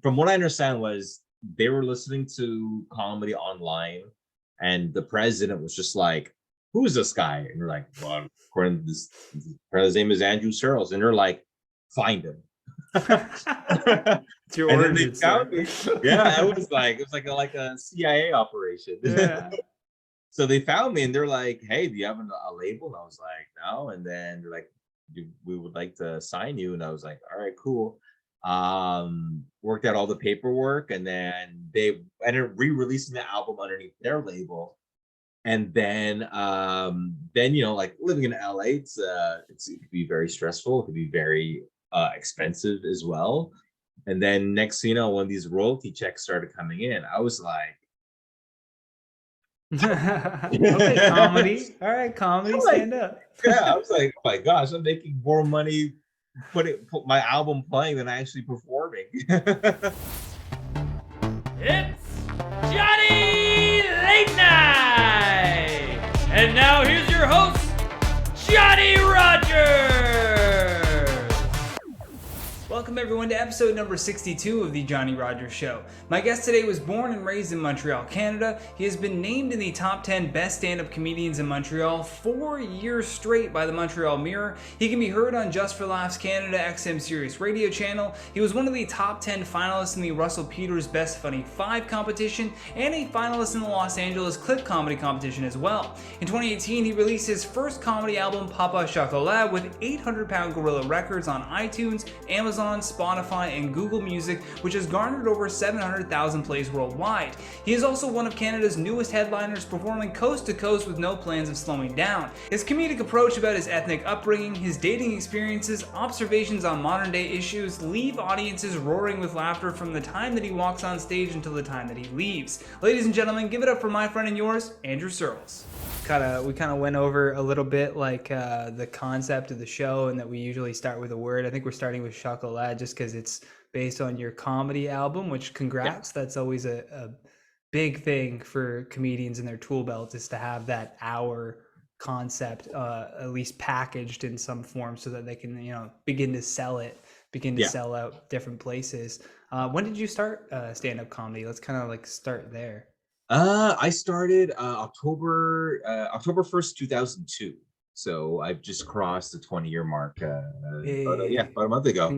from what I understand was they were listening to comedy online, and the president was just like, "Who is this guy?" And they're like, "Well, according to this, his name is Andrew Searles," and they're like, "Find him." It's your And then they origin found story. me. Yeah, it was like a CIA operation. Yeah. So they found me and they're like, "Hey, do you have a label?" And I was like, "No." And then they're like, "We would like to sign you." And I was like, "All right, cool." Worked out all the paperwork, and then they ended up re-releasing the album underneath their label. And then like living in LA, it could be very stressful. It could be very expensive as well. And then next thing you know, when these royalty checks started coming in, I was like, Okay, comedy. All right, comedy, I'm like, stand up. yeah, I was like, oh my gosh, I'm making more money put my album playing than actually performing. It's Johnny Late Night! And now here's your host, Johnny Rogers! Welcome everyone to episode number 62 of the Johnny Rogers Show. My guest today was born and raised in Montreal, Canada. He has been named in the top 10 best stand-up comedians in Montreal 4 years straight by the Montreal Mirror. He can be heard on Just for Laughs Canada XM Sirius radio channel. He was one of the top 10 finalists in the Russell Peters Best Funny 5 competition and a finalist in the Los Angeles Clip Comedy competition as well. In 2018, he released his first comedy album, Papa Chocolat, with 800 Pound Gorilla Records on iTunes, Amazon, Spotify, and Google Music, which has garnered over 700,000 plays worldwide. He is also one of Canada's newest headliners, performing coast to coast with no plans of slowing down. His comedic approach about his ethnic upbringing, his dating experiences, observations on modern day issues leave audiences roaring with laughter from the time that he walks on stage until the time that he leaves. Ladies and gentlemen, give it up for my friend and yours, Andrew Searles. We kind of went over a little bit like the concept of the show, and that we usually start with a word. I think we're starting with Chocolat just because it's based on your comedy album, which congrats. Yeah. That's always a big thing for comedians in their tool belt, is to have that hour concept at least packaged in some form so that they can begin to sell it, sell out different places. When did you start stand-up comedy? Let's kind of like start there. I started October 1st, 2002. So I've just crossed the 20-year mark about a month ago.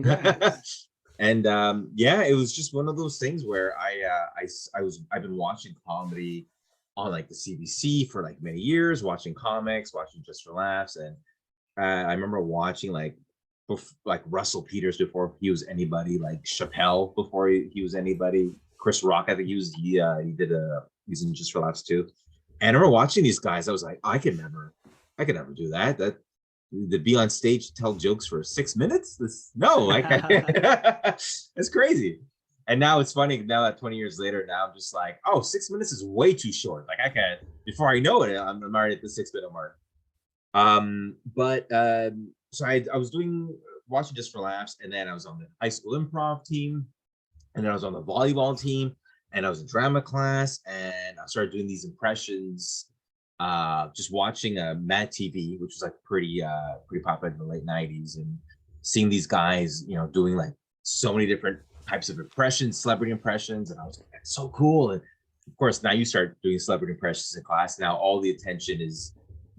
And it was just one of those things where I've been watching comedy on like the CBC for like many years, watching comics, watching Just for Laughs, and I remember watching like Russell Peters before he was anybody, like Chappelle before he was anybody, Chris Rock. I think he's in Just for Laughs too. And I remember watching these guys. I was like, I could never do that. To be on stage to tell jokes for 6 minutes. I can't. It's crazy. And now it's funny. Now that 20 years later, now I'm just like, 6 minutes is way too short. Like I can't. Before I know it, I'm already at the 6-minute mark. So I was watching Just for Laughs, and then I was on the high school improv team, and then I was on the volleyball team, and I was in drama class, and I started doing these impressions, just watching Mad TV, which was like pretty popular in the late 90s, and seeing these guys, doing like so many different types of impressions, celebrity impressions, and I was like, that's so cool. And of course, now you start doing celebrity impressions in class. Now all the attention is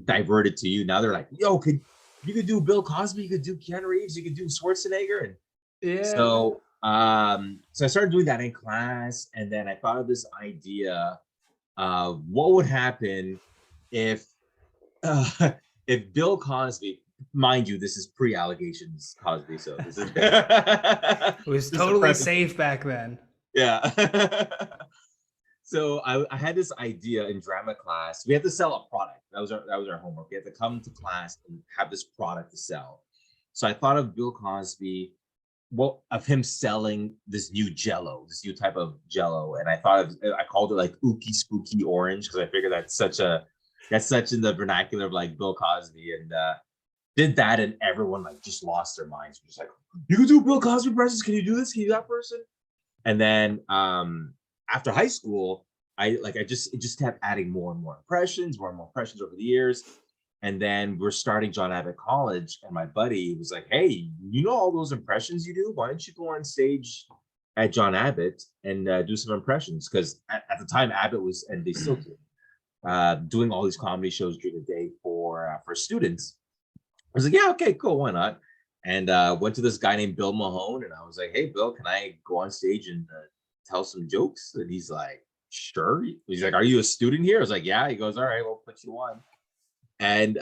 diverted to you. Now they're like, yo, you could do Bill Cosby, you could do Keanu Reeves, you could do Schwarzenegger. And so I started doing that in class, and then I thought of this idea of what would happen if Bill Cosby, mind you, this is pre-allegations Cosby, so this is it was totally safe back then. Yeah. So I had this idea in drama class. We had to sell a product. That was our homework. We had to come to class and have this product to sell. So I thought of Bill Cosby, of him selling this new Jello, this new type of Jello, and I called it like Ookie Spooky Orange, because I figured that's such in the vernacular of like Bill Cosby, and did that, and everyone like just lost their minds. Just like, you can do Bill Cosby impressions? Can you do this? Can you do that person? And then after high school, it just kept adding more and more impressions over the years. And then we're starting John Abbott College, and my buddy was like, hey, all those impressions you do? Why don't you go on stage at John Abbott and do some impressions, because at the time Abbott was, and they still do, doing all these comedy shows during the day for students. I was like, yeah, okay, cool, why not? And went to this guy named Bill Mahone, and I was like, hey, Bill, can I go on stage and tell some jokes? And he's like, sure. He's like, are you a student here? I was like, yeah. He goes, all right, we'll put you on. And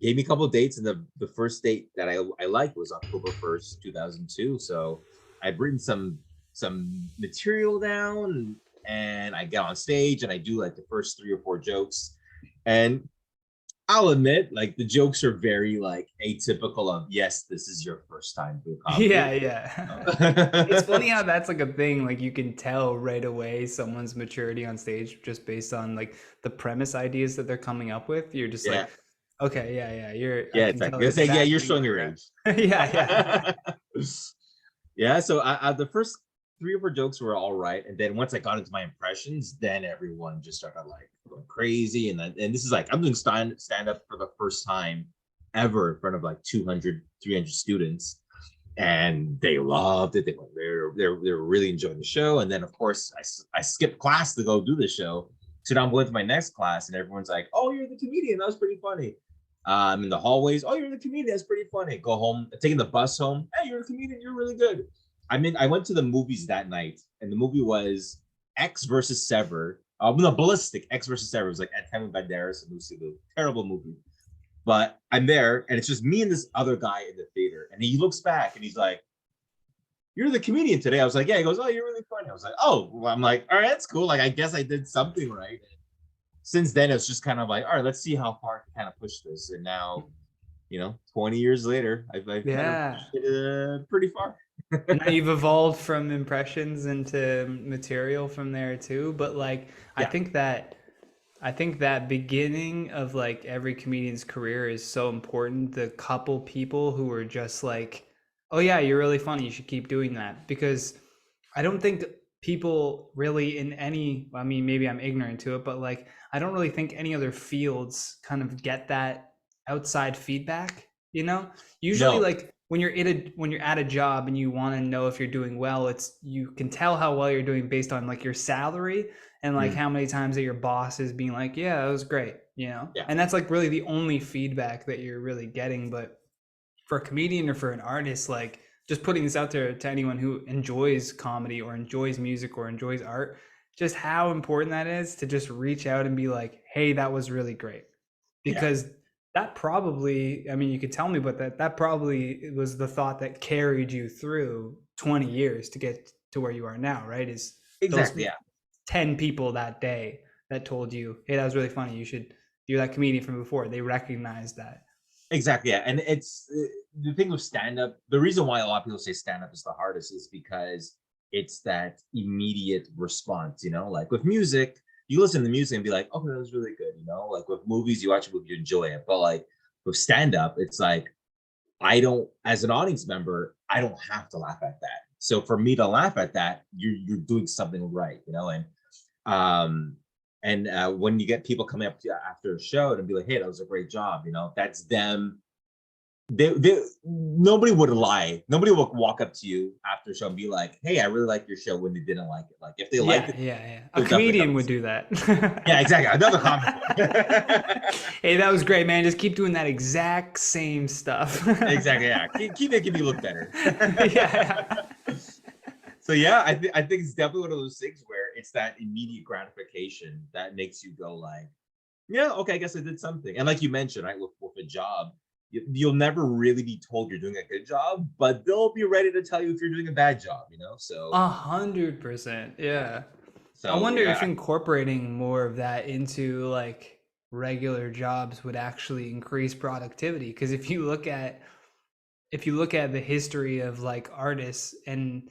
gave me a couple of dates, and the first date that I liked was October 1st, 2002. So I've written some material down, and I get on stage and I do like the first 3 or 4 jokes. And I'll admit, like, the jokes are very like atypical of, yes, this is your first time doing comedy. Yeah. It's funny how that's like a thing. Like, you can tell right away someone's maturity on stage just based on like the premise ideas that they're coming up with. You're just like, okay, yeah, it's like, yeah, you're showing your age. Yeah. Yeah. So the first 3 or 4 jokes were all right, and then once I got into my impressions, then everyone just started like going crazy. And this is like, I'm doing stand up for the first time ever in front of like 200, 300 students, and they loved it. They're really enjoying the show. And then of course I skipped class to go do the show, so now I'm going to my next class, and everyone's like, oh, you're the comedian, that was pretty funny. In the hallways, oh, you're the comedian, that's pretty funny. Go home, taking the bus home, hey, you're a comedian, you're really good. I went to the movies that night, and the movie was X versus Sever. No, Ballistic, X versus Sever. It was like Antonio Banderas and Lucy Liu. Terrible movie. But I'm there, and it's just me and this other guy in the theater. And he looks back, and he's like, you're the comedian today. I was like, yeah. He goes, oh, you're really funny. I was like, oh. Well, I'm like, all right, that's cool. Like, I guess I did something right. Since then, it's just kind of like, all right, let's see how far I can kind of push this. And now, 20 years later, I've kind of pushed it pretty far. Now you've evolved from impressions into material from there too. But like, I think that beginning of like every comedian's career is so important. The couple people who are just like, oh yeah, you're really funny, you should keep doing that. Because I don't think people really in any, I mean, maybe I'm ignorant to it, but like, I don't really think any other fields kind of get that outside feedback, usually. Like, when you're at a job and you want to know if you're doing well, you can tell how well you're doing based on like your salary and like how many times that your boss is being like, yeah, that was great, and that's like really the only feedback that you're really getting. But for a comedian or for an artist, like, just putting this out there to anyone who enjoys comedy or enjoys music or enjoys art, just how important that is to just reach out and be like, hey, that was really great. Because that probably, I mean, you could tell me, but that probably was the thought that carried you through 20 years to get to where you are now, right? Is exactly, 10 people that day that told you, hey, that was really funny, you're that comedian from before. They recognized that. Exactly, yeah. And it's the thing with stand-up, the reason why a lot of people say stand-up is the hardest is because it's that immediate response, like with music, you listen to music and be like, okay, that was really good, like with movies, you watch a movie, you enjoy it. But like with stand-up, it's like, as an audience member, I don't have to laugh at that. So for me to laugh at that, you're doing something right, and when you get people coming up to you after a show and be like, hey, that was a great job, that's them. Nobody would lie. Nobody would walk up to you after a show and be like, hey, I really like your show, when they didn't like it. Like, if they liked it, a comedian would do that. Yeah, exactly. Another comment. Hey, that was great, man. Just keep doing that exact same stuff. Exactly. Yeah, keep making me look better. So yeah, I think it's definitely one of those things where it's that immediate gratification that makes you go like, yeah, okay, I guess I did something. And like you mentioned, right, with a job, you'll never really be told you're doing a good job, but they'll be ready to tell you if you're doing a bad job, so 100%. Yeah. So I wonder if incorporating more of that into like regular jobs would actually increase productivity. Because if you look at the history of like artists and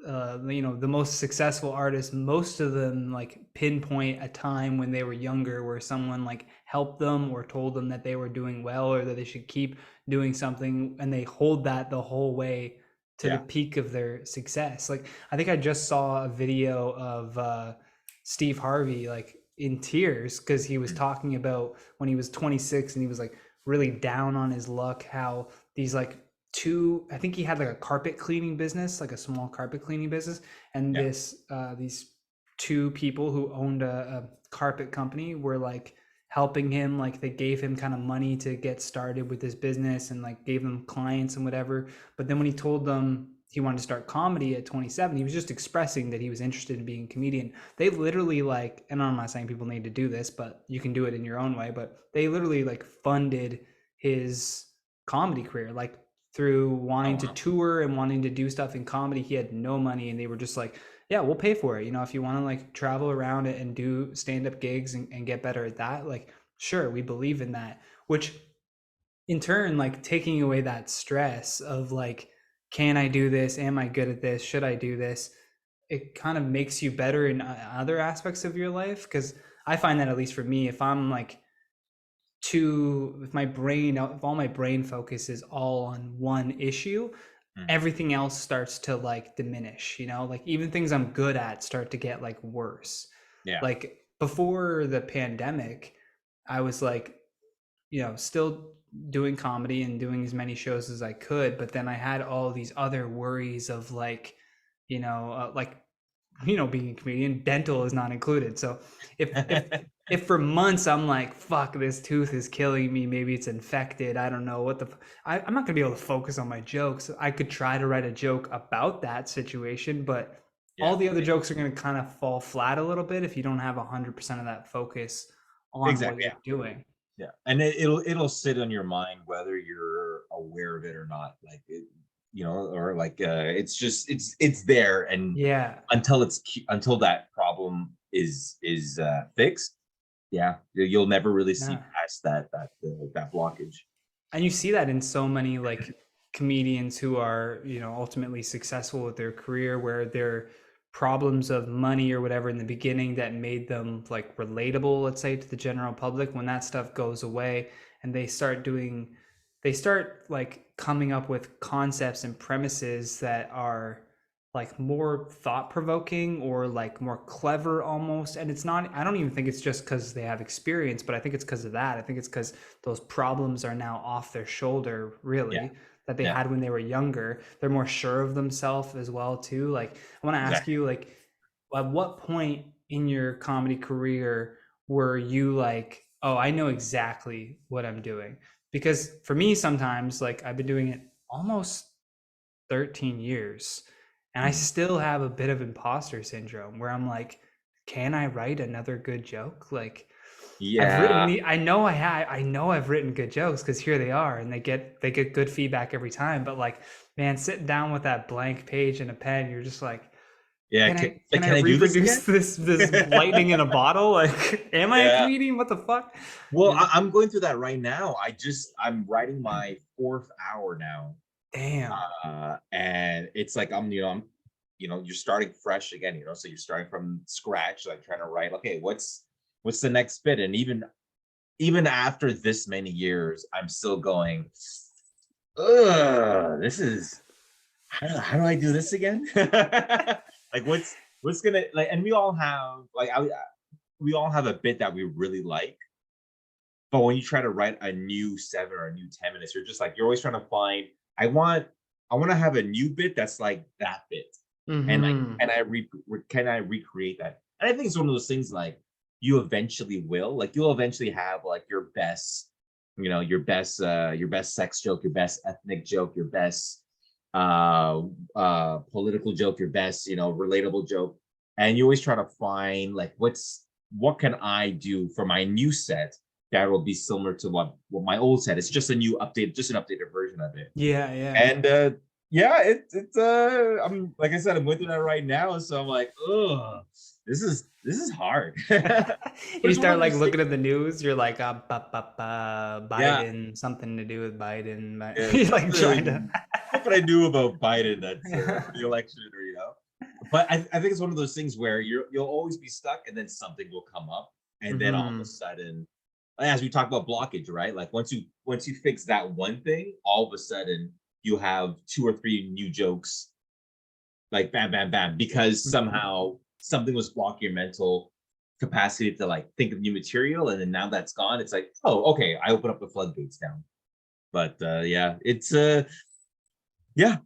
the most successful artists, most of them like pinpoint a time when they were younger where someone like helped them or told them that they were doing well or that they should keep doing something, and they hold that the whole way to the peak of their success. Like, I think I just saw a video of Steve Harvey like in tears because he was talking about when he was 26 and he was like really down on his luck, how these like I think he had like a carpet cleaning business, like a small carpet cleaning business. And these two people who owned a carpet company were like helping him. Like they gave him kind of money to get started with his business and like gave him clients and whatever. But then when he told them he wanted to start comedy at 27, he was just expressing that he was interested in being a comedian. They literally like, and I'm not saying people need to do this, but you can do it in your own way, but they literally like funded his comedy career, like through wanting to tour and wanting to do stuff in comedy. He had no money and they were just like, yeah, we'll pay for it. You know, if you want to like travel around it and do stand-up gigs and get better at that, like, sure, we believe in that. Which in turn, like taking away that stress of like, can I do this? Am I good at this? Should I do this? It kind of makes you better in other aspects of your life. Because I find that, at least for me, if I'm like if all my brain focus is all on one issue, everything else starts to like diminish, you know, like even things I'm good at start to get like worse. Like before the pandemic, I was like, you know, still doing comedy and doing as many shows as I could, but then I had all these other worries of like, you know, being a comedian. Dental is not included. So if for months I'm like, fuck, this tooth is killing me, maybe it's infected, I don't know what I'm not gonna be able to focus on my jokes. I could try to write a joke about that situation, but all the other jokes are gonna kind of fall flat a little bit if you don't have 100% of that focus on what you're doing. Yeah, and it'll sit on your mind whether you're aware of it or not. Like you know, or like it's just it's there, and until that problem is fixed, you'll never really see past that blockage. And you see that in so many like comedians who are, you know, ultimately successful with their career, where their problems of money or whatever in the beginning that made them like relatable, let's say, to the general public, when that stuff goes away and they start like coming up with concepts and premises that are like more thought-provoking or like more clever almost. And it's not, I don't even think it's just because they have experience, but I think it's because of that. I think it's because those problems are now off their shoulder, really, that they had when they were younger. They're more sure of themselves as well too. Like I want to ask you, like, at what point in your comedy career were you like, oh, I know exactly what I'm doing? Because for me, sometimes, like, I've been doing it almost 13 years and I still have a bit of imposter syndrome where I'm like, can I write another good joke? Like, I know I've written good jokes because here they are and they get good feedback every time. But like, man, sitting down with that blank page and a pen, you're just like, can I reproduce this lightning in a bottle? Like, am I a comedian? What the fuck? Well, I'm going through that right now. I'm writing my 4th hour now. Damn. And it's like you're starting fresh again, you know, so you're starting from scratch, like trying to write, okay, what's the next bit? And even after this many years, I'm still going, this is, how do I do this again? Like what's gonna, like, and we all have a bit that we really like, but when you try to write a new 7 or a new 10 minutes, you're always trying to find, I want to have a new bit that's like that bit. And like, can I recreate that? And I think it's one of those things, like, you eventually will, like, you'll eventually have like your best sex joke, your best ethnic joke, your best political joke, your best, you know, relatable joke. And you always try to find like, what can I do for my new set that will be similar to what my old set is, just an updated version of it. And it's I'm, like I said, I'm going through that right now, so I'm like, oh, this is hard. You start like looking at the news, you're like, Biden, something to do with Biden. You're like trying to, what can I do about Biden? That's the election, or, you know. But I think it's one of those things where you'll always be stuck, and then something will come up, and then all of a sudden, as we talk about blockage, right? Like once you fix that one thing, all of a sudden you have 2 or 3 new jokes, like bam, bam, bam, because somehow something was blocking your mental capacity to like think of new material, and then now that's gone. It's like, oh, okay, I open up the floodgates now. But it's Yeah,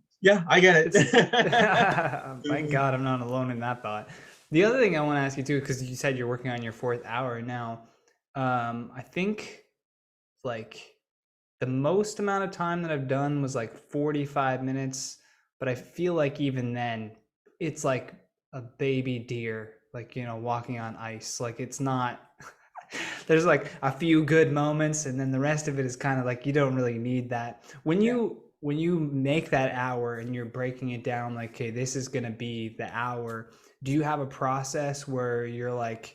I get It's it. my God, I'm not alone in that thought. The other thing I want to ask you too, because you said you're working on your fourth hour now. I think like the most amount of time that I've done was like 45 minutes, but I feel like even then it's like a baby deer, like, walking on ice. Like it's not, there's like a few good moments and then the rest of it is kind of like you don't really need that. Yeah. When you make that hour and you're breaking it down like, okay, this is going to be the hour, do you have a process where you're like,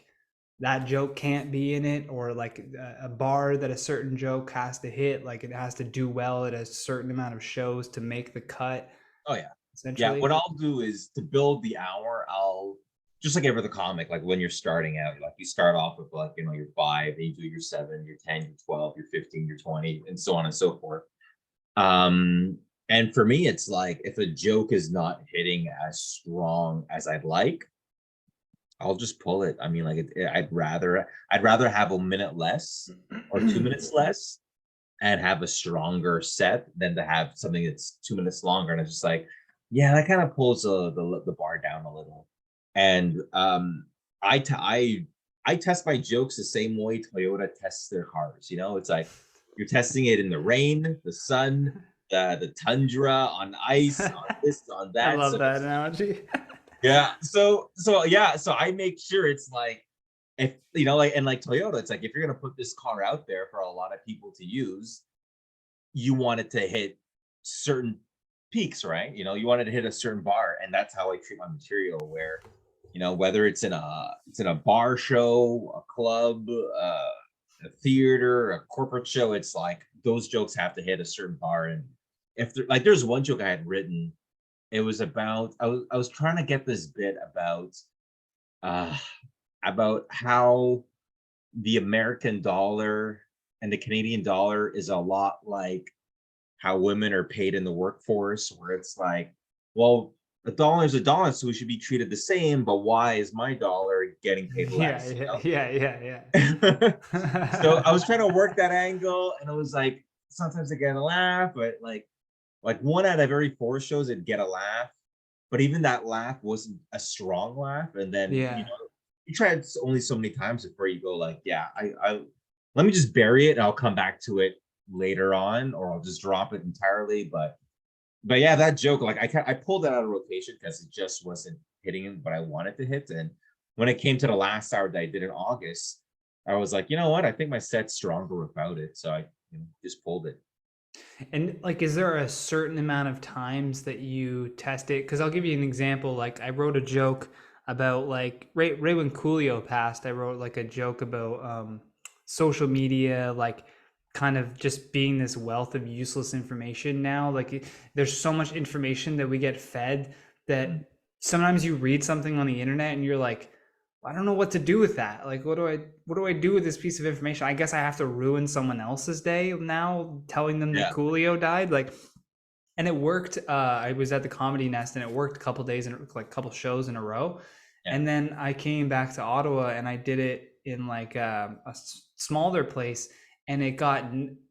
that joke can't be in it, or like a bar that a certain joke has to hit, like it has to do well at a certain amount of shows to make the cut, Oh yeah. Yeah. essentially? What I'll do is to build the hour, I'll just like every other comic, like when you're starting out, like you start off with like, your 5, then you do your 7, your 10, your 12, your 15, your 20, and so on and so forth. And for me, it's like if a joke is not hitting as strong as I'd like, I'll just pull it. I mean, like I'd rather have a minute less or 2 minutes less and have a stronger set than to have something that's 2 minutes longer. And it's just like, yeah, that kind of pulls the bar down a little. And I t- I test my jokes the same way Toyota tests their cars. It's like you're testing it in the rain, the sun, the tundra, on ice, on this, on I that. So love that analogy. yeah. So I make sure it's like if like and like Toyota, it's like if you're gonna put this car out there for a lot of people to use, you want it to hit certain peaks, right? You want it to hit a certain bar, and that's how I treat my material. Where whether it's in a bar show, a club, a theater, a corporate show, it's like those jokes have to hit a certain bar. And if like there's one joke I had written, it was about I was trying to get this bit uh about how the American dollar and the Canadian dollar is a lot like how women are paid in the workforce, where it's like, well, a dollar is a dollar, so we should be treated the same, but why is my dollar getting paid Yeah, less? yeah. So I was trying to Yeah. work that angle, and it was like sometimes I get a laugh, but like one out of every 4 shows, it'd get a laugh, but even that laugh wasn't a strong laugh. And then Yeah. you try it only so many times before you go like, yeah, I let me just bury it and I'll come back to it later on, or I'll just drop it entirely. But yeah, that joke, like I pulled that out of rotation because it just wasn't hitting him, but I wanted to hit. And when it came to the last hour that I did in August, I was like, you know what? I think my set's stronger without it. So I just pulled it. And like, is there a certain amount of times that you test it? Because I'll give you an example. Like, I wrote a joke about like right when Coolio passed. I wrote like a joke about social media, like kind of just being this wealth of useless information now. Like, there's so much information that we get fed Mm. that sometimes you read something on the internet and you're like, I don't know what to do with that. Like, what do I do with this piece of information? I guess I have to ruin someone else's day now, telling them that Yeah. Coolio died. Like, and it worked. I was at the Comedy Nest, and it worked a couple days and like a couple shows in a row. Yeah. And then I came back to Ottawa, and I did it in like a smaller place, and it got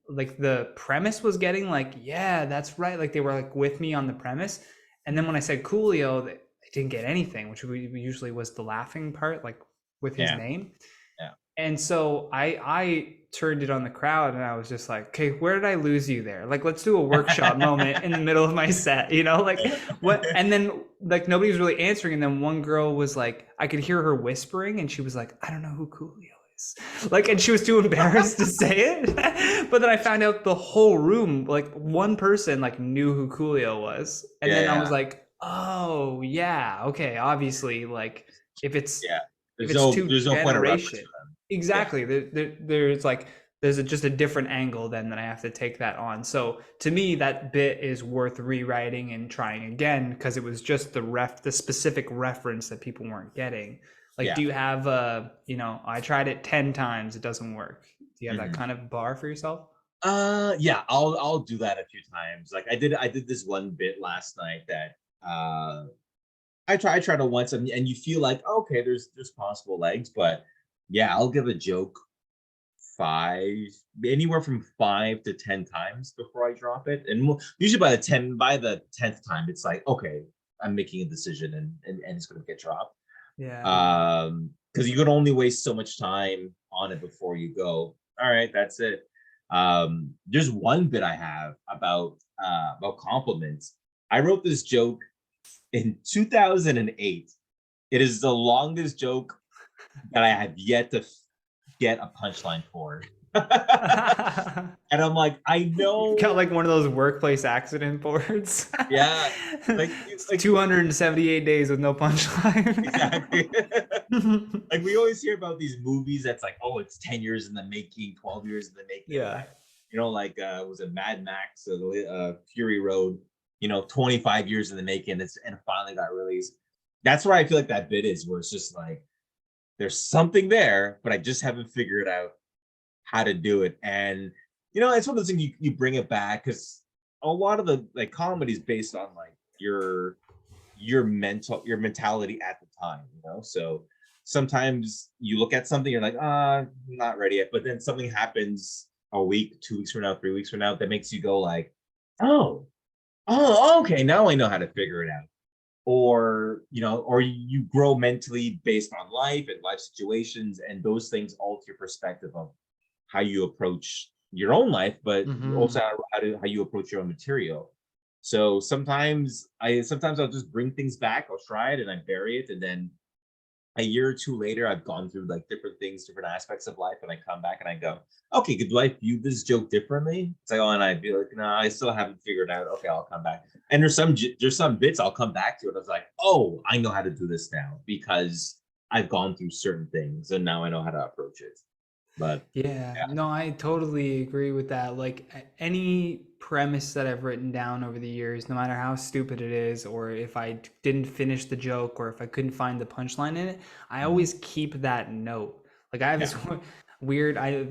like the premise was getting like, yeah, that's right. Like they were like with me on the premise. And then when I said Coolio, they didn't get anything, which we usually was the laughing part, like with his Yeah. name. Yeah. And so I turned it on the crowd and I was just like, okay, where did I lose you there? Like, let's do a workshop moment in the middle of my set, like what? And then like nobody was really answering. And then one girl was like, I could hear her whispering and she was like, I don't know who Coolio is. Like, and she was too embarrassed to say it. But then I found out the whole room, like one person like knew who Coolio was. And then I was Yeah. like, oh yeah, okay. Obviously, like if it's Yeah. if There's it's no two there's no point of reference generation, for them. Yeah. exactly. There's like just a different angle then that I have to take that on. So to me, that bit is worth rewriting and trying again because it was just the specific reference that people weren't getting. Like, Yeah. do you have I tried it 10 times, it doesn't work. Do you have that Mhm. kind of bar for yourself? Yeah, I'll do that a few times. Like I did this one bit last night that I tried it once, and you feel like, okay, there's possible legs. But yeah, I'll give a joke anywhere from 5 to 10 times before I drop it. And usually by the 10th time, it's like, okay, I'm making a decision and it's going to get dropped. Yeah. Because you could only waste so much time on it before you go, all right, that's it. There's one bit I have about compliments. I wrote this joke in 2008. It is the longest joke that I have yet to get a punchline for. And I'm like, I know. Got like one of those workplace accident boards. Yeah. Like 278 days with no punchline. Exactly. Like we always hear about these movies that's like, oh, it's 10 years in the making, 12 years in the making. Yeah. You know, like was it Mad Max or Fury Road, 25 years in the making, and it finally got released. That's where I feel like that bit is, where it's just like there's something there, but I just haven't figured out how to do it. And it's one of those things you bring it back, because a lot of the like comedy is based on like your mentality at the time, so sometimes you look at something, you're like, not ready yet, but then something happens a week, 2 weeks from now, 3 weeks from now, that makes you go like, oh, okay, now I know how to figure it out. Or you grow mentally based on life and life situations, and those things alter your perspective of how you approach your own life, but also how you approach your own material. So sometimes I'll just bring things back, I'll try it and I bury it, and then a year or two later, I've gone through like different things, different aspects of life, and I come back and I go, okay, do I view this joke differently? It's like, and I'd be like, no, I still haven't figured out. Okay, I'll come back. And there's some bits I'll come back to it. I was like, oh, I know how to do this now because I've gone through certain things and now I know how to approach it. But yeah, no, I totally agree with that. Like any premise that I've written down over the years, no matter how stupid it is, or if I didn't finish the joke, or if I couldn't find the punchline in it, I always keep that note. Like I have this weird, I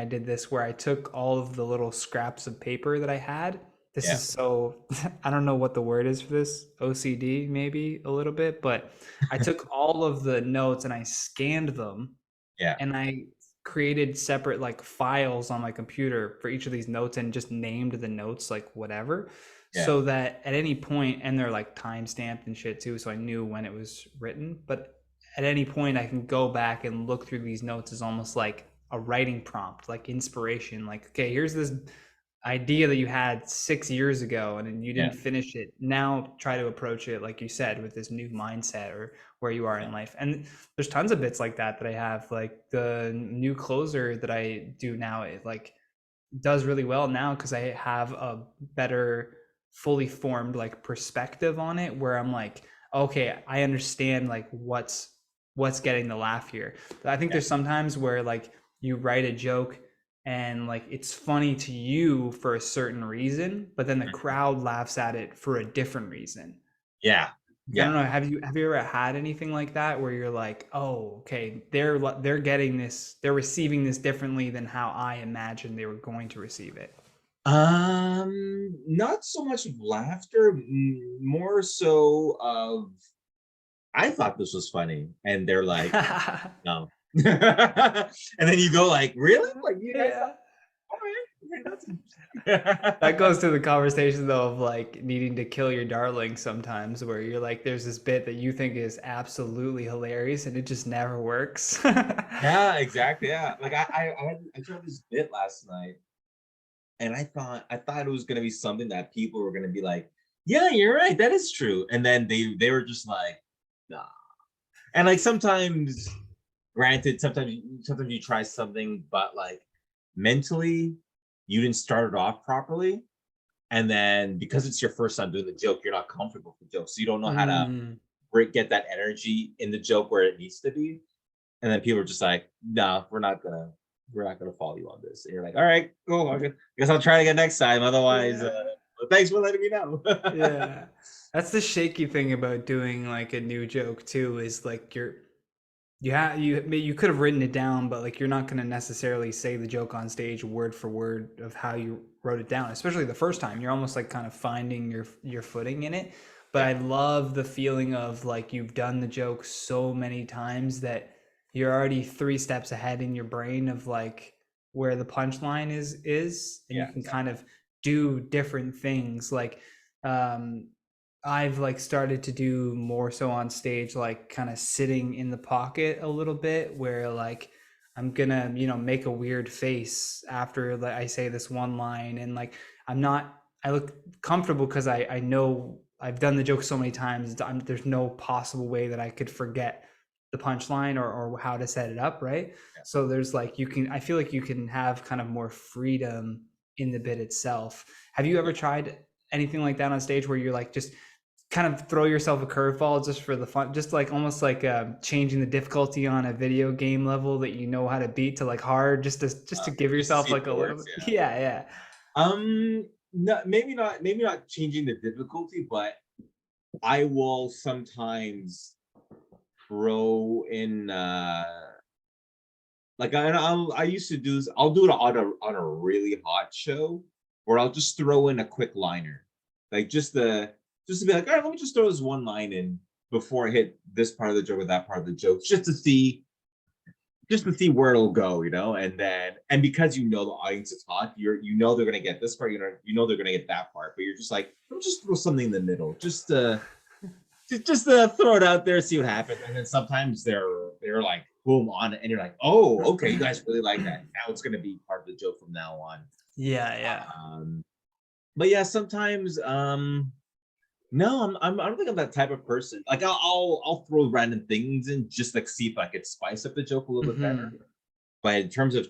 did this where I took all of the little scraps of paper that I had. This is so, I don't know what the word is for this, OCD maybe a little bit, but I took all of the notes and I scanned them. And I created separate like files on my computer for each of these notes and just named the notes like whatever, so that at any point, and they're like time stamped and shit too, so I knew when it was written, but at any point I can go back and look through these notes as almost like a writing prompt, like inspiration, like, okay, here's this idea that you had 6 years ago and you didn't finish it. Now try to approach it, like you said, with this new mindset or where you are in life. And there's tons of bits like that I have. Like the new closer that I do now, it like does really well now because I have a better fully formed like perspective on it, where I'm like, okay, I understand like what's getting the laugh here. I think there's sometimes where like you write a joke and like it's funny to you for a certain reason, but then the crowd laughs at it for a different reason. I don't know, have you ever had anything like that where you're like, oh, okay, they're getting this, they're receiving this differently than how I imagined they were going to receive it? Not so much of laughter, more so of, I thought this was funny, and they're like, no. And then you go like, really? Like, all right. That goes to the conversation though of like needing to kill your darling sometimes, where you're like, there's this bit that you think is absolutely hilarious and it just never works. Yeah, exactly. Yeah, like I tried this bit last night, and I thought it was gonna be something that people were gonna be like, yeah, you're right, that is true, and then they were just like, nah. And like sometimes, granted, sometimes you try something, but like mentally you didn't start it off properly, and then because it's your first time doing the joke, you're not comfortable with the joke, so you don't know how to get that energy in the joke where it needs to be, and then people are just like, no, we're not gonna follow you on this, and you're like, all right, cool, I guess I'll try again next time, otherwise thanks for letting me know. Yeah, that's the shaky thing about doing like a new joke too, is like you could have written it down, but like you're not going to necessarily say the joke on stage word for word of how you wrote it down, especially the first time. You're almost like kind of finding your footing in it. But I love the feeling of like you've done the joke so many times that you're already 3 steps ahead in your brain of like where the punchline is, and you can exactly. kind of do different things. Like I've like started to do more so on stage, like kind of sitting in the pocket a little bit, where like I'm gonna, make a weird face after like I say this one line, and like I look comfortable because I know I've done the joke so many times. There's no possible way that I could forget the punchline or how to set it up, right? Yeah. So there's like I feel like you can have kind of more freedom in the bit itself. Have you ever tried anything like that on stage where you're like just kind of throw yourself a curveball just for the fun, just like almost like changing the difficulty on a video game level that you know how to beat to like hard, just to give Just to yourself see if like a it little works. bit. Yeah. Yeah. No, maybe not changing the difficulty, but I will sometimes throw in like I used to do this. I'll do it on a really hot show where I'll just throw in a quick liner, like just to be like, all right, let me just throw this one line in before I hit this part of the joke or that part of the joke, just to see where it'll go, and because the audience is hot, they're gonna get this part, they're gonna get that part, but you're just like, let me just throw something in the middle, just throw it out there, see what happens. And then sometimes they're like boom on it, and you're like, oh, okay, you guys really like that. Now it's gonna be part of the joke from now on. Yeah. But yeah, sometimes no, I don't think I'm that type of person. Like I'll throw random things in just like see if I could spice up the joke a little bit better. But in terms of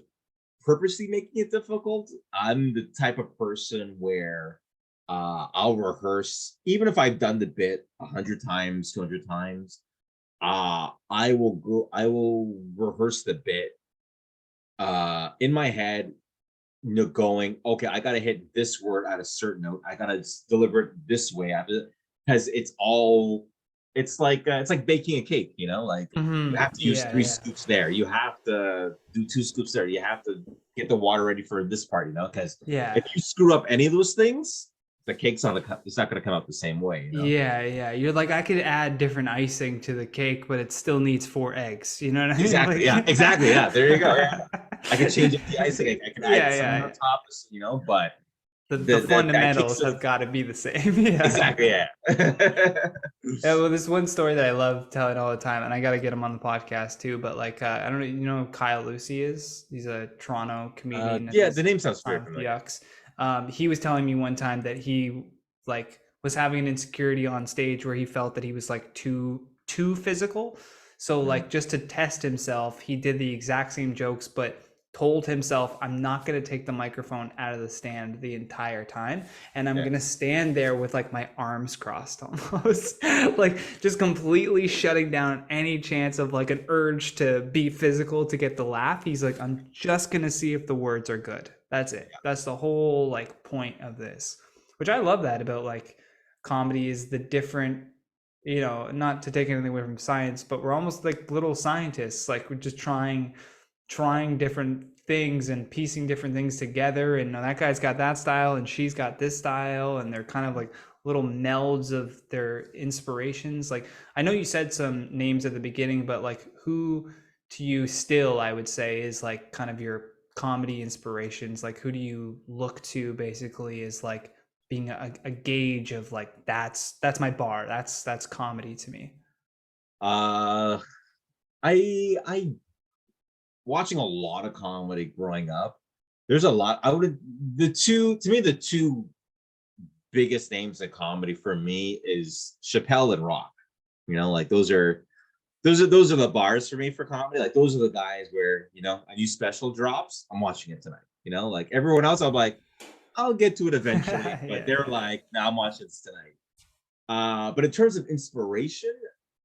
purposely making it difficult, I'm the type of person where I'll rehearse, even if I've done the bit 100 times, 200 times. I will rehearse the bit in my head, going, okay, I gotta hit this word at a certain note. I gotta deliver it this way after, because it's like baking a cake. Like you have to use three Yeah. scoops there. You have to do 2 scoops there. You have to get the water ready for this part. Because Yeah. if you screw up any of those things, the cake's not it's not gonna come out the same way. Yeah. You're like, I could add different icing to the cake, but it still needs 4 eggs. You know what I mean? Exactly. Like... Yeah. Exactly. Yeah. There you go. Yeah. I could change up the icing. I could add something on top. But the that cake fundamentals still have got to be the same. Yeah. exactly. Yeah. Yeah, well, this one story that I love telling all the time, and I got to get him on the podcast too. But like, I don't know, who Kyle Lucy is? He's a Toronto comedian. That Yeah, does the name sounds very time with familiar. Yucks. He was telling me one time that he like was having an insecurity on stage where he felt that he was like too physical. So like just to test himself, he did the exact same jokes, but told himself, I'm not going to take the microphone out of the stand the entire time, and I'm going to stand there with like my arms crossed almost like just completely shutting down any chance of like an urge to be physical to get the laugh. He's like, I'm just going to see if the words are good. That's it. That's the whole like point of this, which I love that about like comedy, is the different, not to take anything away from science, but we're almost like little scientists. Like we're just trying different things and piecing different things together, and that guy's got that style and she's got this style, and they're kind of like little melds of their inspirations. Like, I know you said some names at the beginning, but like, who to you still, I would say, is like kind of your comedy inspirations? Like, who do you look to basically as like being a gauge of like, that's my bar, that's comedy to me? I watching a lot of comedy growing up. There's a lot. The two biggest names of comedy for me is Chappelle and Rock. Like those are the bars for me for comedy. Like those are the guys where a new special drops, I'm watching it tonight. Like everyone else, I'm like, I'll get to it eventually, but they're like, no, I'm watching this tonight. But in terms of inspiration,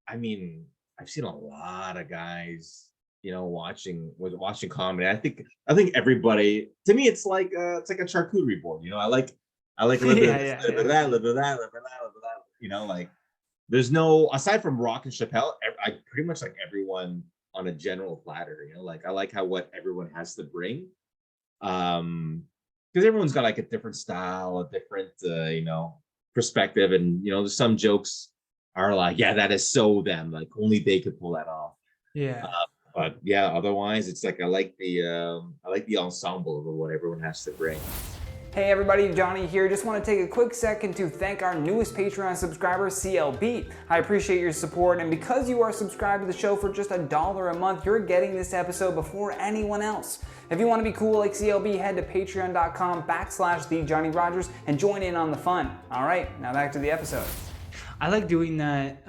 I mean, I've seen a lot of guys, watching comedy. I think everybody, to me, it's like a charcuterie board. I like a little bit of this, a little bit of that, a little bit of that, a little bit of that, a little bit of that. Like there's no, aside from Rock and Chappelle, I pretty much like everyone on a general platter. Like I like what everyone has to bring, because everyone's got like a different style, a different perspective, and there's some jokes are like, yeah, that is so them, like only they could pull that off. Yeah. But yeah, otherwise it's like I like the ensemble of what everyone has to bring. Hey everybody, Johnny here. Just want to take a quick second to thank our newest Patreon subscriber, CLB. I appreciate your support, and because you are subscribed to the show for just $1 a month, you're getting this episode before anyone else. If you want to be cool like CLB, head to patreon.com/TheJohnnyRogers and join in on the fun. All right, now back to the episode. I like doing that,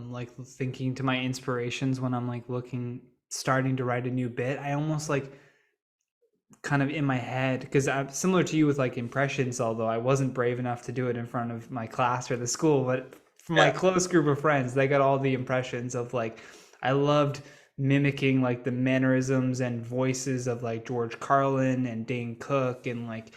like thinking to my inspirations when I'm like starting to write a new bit. I almost like kind of in my head, because I'm similar to you with like impressions, although I wasn't brave enough to do it in front of my class or the school, but for my close group of friends, they got all the impressions of like, I loved mimicking like the mannerisms and voices of like George Carlin and Dane Cook and like